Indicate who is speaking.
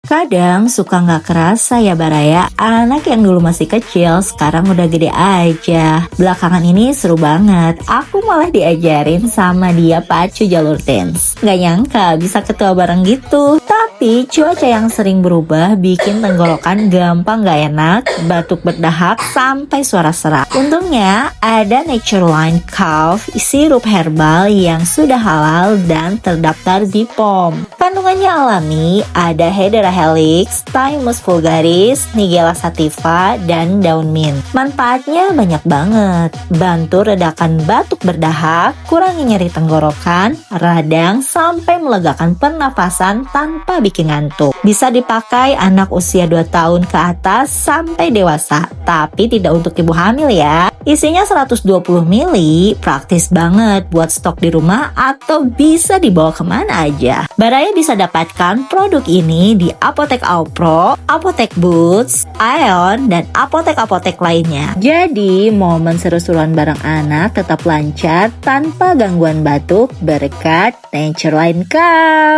Speaker 1: Kadang suka nggak kerasa ya Baraya, anak yang dulu masih kecil sekarang udah gede aja. Belakangan ini seru banget, aku malah diajarin sama dia pacu jalur dance. Nggak nyangka bisa ketua bareng gitu. Tapi cuaca yang sering berubah bikin tenggorokan gampang nggak enak, batuk berdahak sampai suara serak. Untungnya ada Natureline Calf sirup herbal yang sudah halal dan terdaftar di POM. Kandungannya alami, ada Hedera helix, Thymus vulgaris, Nigella sativa, dan daun mint. Manfaatnya banyak banget, bantu redakan batuk berdahak, kurangi nyeri tenggorokan, radang, sampai melegakan pernafasan tanpa bikin ngantuk. Bisa dipakai anak usia 2 tahun ke atas sampai dewasa, tapi tidak untuk ibu hamil ya. Isinya 120 ml, praktis banget buat stok di rumah atau bisa dibawa kemana aja. Baraya bisa dapatkan produk ini di Apotek Alpro, Apotek Boots, Aeon, dan apotek-apotek lainnya. Jadi, momen seru-seruan bareng anak tetap lancar tanpa gangguan batuk berkat Natureline Calf.